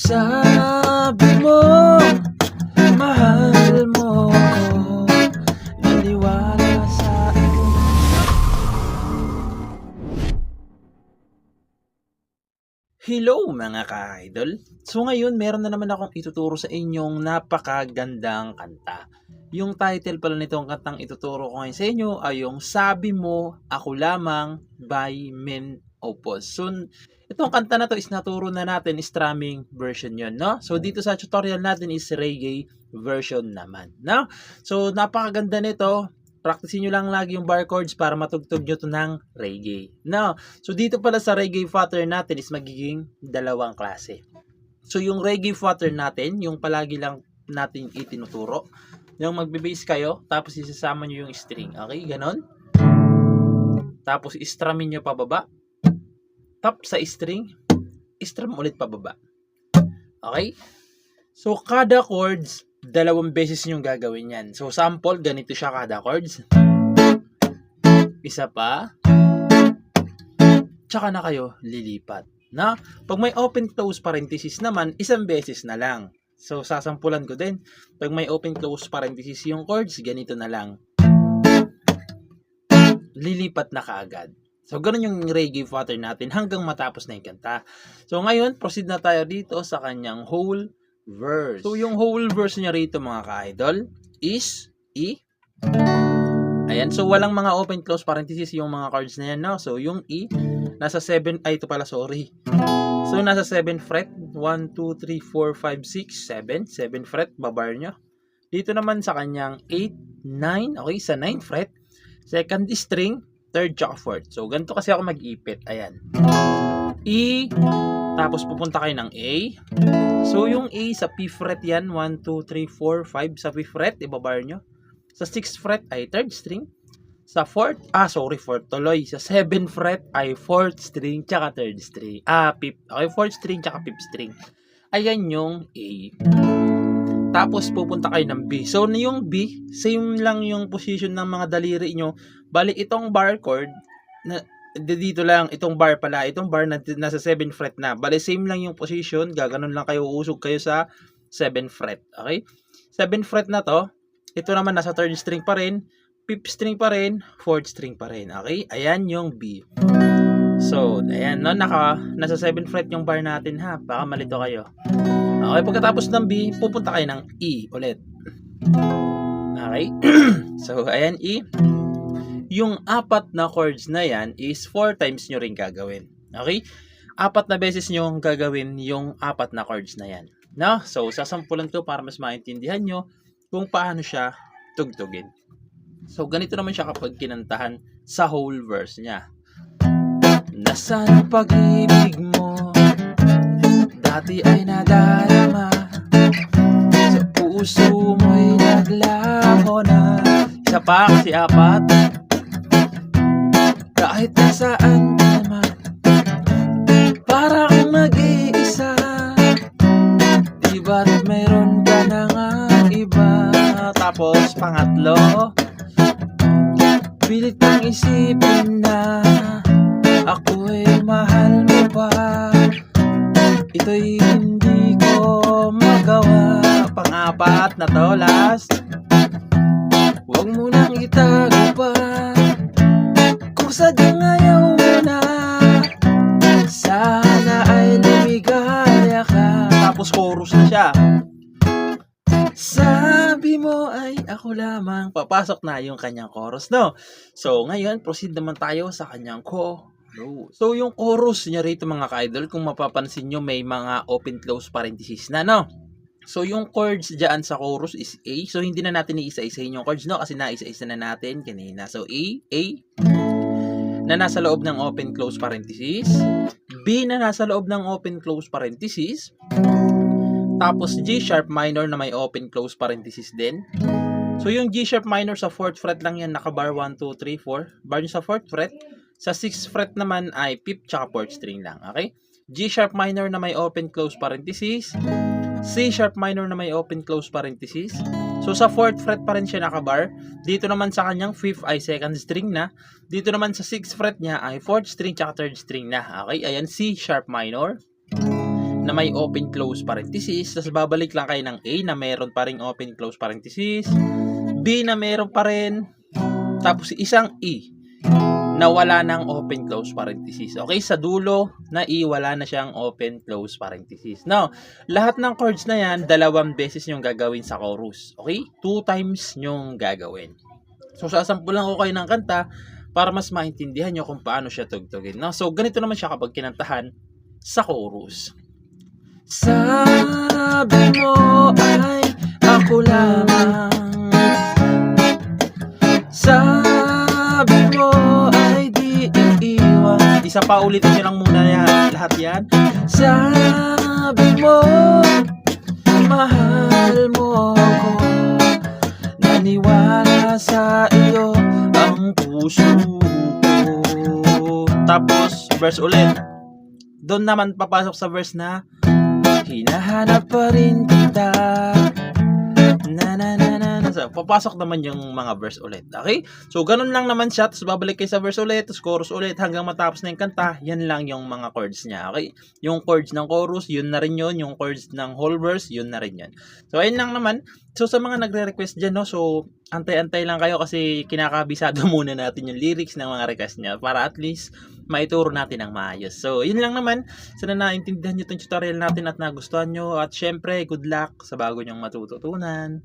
Sabi mo, mahal mo ako, naniwala sa akin. Hello mga ka-idol! So ngayon, meron na naman akong ituturo sa inyong napakagandang kanta. Yung title pala nitong kantang ituturo ko ngayon sa inyo ay yung Sabi Mo, Ako Lamang by Men Opus. So, itong kanta na to is naturo na natin, strumming version yon, no? So, dito sa tutorial natin is reggae version naman, no? So, napakaganda nito. Practicein nyo lang lagi yung bar chords para matugtog nyo to ng reggae, no? So, dito pala sa reggae pattern natin is magiging dalawang klase. So, yung reggae pattern natin, yung palagi lang natin itinuturo, yung magbe-bass kayo, tapos isasama nyo yung string, okay? Ganon. Tapos, istramin nyo pababa. Tap sa string, strum ulit pababa. Okay? So, kada chords, dalawang beses yung gagawin yan. So, sample, ganito siya kada chords. Isa pa. Tsaka na kayo lilipat. Na? Pag may open-close parenthesis naman, isang beses na lang. So, sasampulan ko din. Pag may open-close parenthesis yung chords, ganito na lang. Lilipat na kaagad. So, ganun yung reggae pattern natin hanggang matapos na yung kanta. So, ngayon, proceed na tayo dito sa kanyang whole verse. So, yung whole verse niya rito mga ka-idol is E. Ayan. So, walang mga open-close parenthesis yung mga chords na yan, no? So, yung E, nasa 7, ay ito pala, sorry. So, nasa 7 fret. 1, 2, 3, 4, 5, 6, 7. 7 fret, babar nyo. Dito naman sa kanyang 8, 9. Okay, sa 9 fret. Second string, third tsaka fourth. So, ganito kasi ako mag-ipit. Ayan. E, tapos pupunta kayo ng A. So, yung A sa P fret yan. 1, 2, 3, 4, 5. Sa P fret, ibabar nyo. Sa 6th fret ay third string. Sa 4th, fourth tuloy. Sa 7th fret ay 4th string tsaka third string. Fifth. Okay, 4th string tsaka 5th string. Ayan yung A. Tapos, pupunta kayo ng B. So, yung B, same lang yung position ng mga daliri nyo. Bali, itong bar chord, dito lang, itong bar pala, itong bar na nasa 7th fret na. Bali, same lang yung position. Gaganon lang kayo, uusog kayo sa 7th fret. Okay? 7th fret na to. Ito naman, nasa 3rd string pa rin. 5th string pa rin. 4th string pa rin. Okay? Ayan yung B. So, ayan, no? Nasa 7th fret yung bar natin, ha? Baka malito kayo. Okay, pagkatapos ng B, pupunta kayo ng E ulit. Okay? So, ayan, E. Yung apat na chords na yan is 4 times nyo rin gagawin. Okay? 4 na beses nyo gagawin yung 4 na chords na yan. No? So, sasampulan ko para mas maintindihan nyo kung paano siya tugtugin. So, ganito naman siya kapag kinantahan sa whole verse niya. Nasaan ang pag-ibig mo? Dati ay nadarama, sa puso mo'y naglaho na. Isa pa kasi 4. Kahit nasaan naman, para kang mag-iisa. Di ba't mayroon ka na nga iba? Tapos pangatlo, pilit kang isipin na ako'y mahal mo pa. Ito'y hindi ko magawa. Pang-apat na to, last. Huwag mo nang itago pa, kung sadyang ayaw mo na. Sana ay lumigaya ka. Tapos chorus na siya. Sabi mo ay ako lamang. Papasok na yung kanyang chorus, no? So, ngayon, proceed naman tayo sa kanyang chorus. So, yung chorus niya rito mga ka-idol, kung mapapansin nyo, may mga open-close parenthesis na, no? So, yung chords dyan sa chorus is A. So, hindi na natin iisa-isahin yung chords, no? Kasi naisa-isa na natin kanina. So, A, na nasa loob ng open-close parenthesis. B, na nasa loob ng open-close parenthesis. Tapos, G sharp minor na may open-close parenthesis din. So, yung G sharp minor sa 4th fret lang yan, naka-bar 1, 2, 3, 4. Bar nyo sa 4th fret. Sa 6th fret naman ay 5th tsaka 4th string lang. Okay? G sharp minor na may open-close parenthesis. C sharp minor na may open-close parenthesis. So, sa 4th fret pa rin siya nakabar. Dito naman sa kanyang 5th ay 2nd string na. Dito naman sa 6th fret niya ay 4th string tsaka 3rd string na. Okay? Ayan, C sharp minor. na may open close parenthesis, tapos babalik lang kayo ng A na meron pa ring open close parenthesis, B na meron pa rin, tapos isang E na wala ng open close parenthesis. Okay, sa dulo na E wala na siyang open close parenthesis. Now, lahat ng chords na yan, 2 beses yung gagawin sa chorus. Okay? 2 times yung gagawin. So, sasampulan ko kayo ng kanta para mas maintindihan nyo kung paano siya tugtugin. No? So, ganito naman siya kapag kinantahan sa chorus. Sabi mo ay ako lamang, sabi mo ay di iiwan. Isa pa, ulitin nyo lang muna yan, lahat yan. Sabi mo mahal mo ako, naniwala sa iyo ang puso ko. Tapos verse ulit. Doon naman papasok sa verse na hinahanap pa rin kita. So, papasok naman yung mga verse ulit. Okay? So, ganun lang naman siya. Tapos babalik kayo sa verse ulit, tapos chorus ulit, hanggang matapos na yung kanta. Yan lang yung mga chords niya. Okay? Yung chords ng chorus, yun na rin yun. Yung chords ng whole verse, yun na rin yun. So, ayun lang naman. So, sa mga nagre-request dyan, no? So, antay-antay lang kayo kasi kinakabisado muna natin yung lyrics ng mga request niya para at least maituro natin ang maayos. So, yun lang naman. Sana naintindihan nyo itong tutorial natin at nagustuhan nyo. At syempre, good luck sa bago nyong matututunan.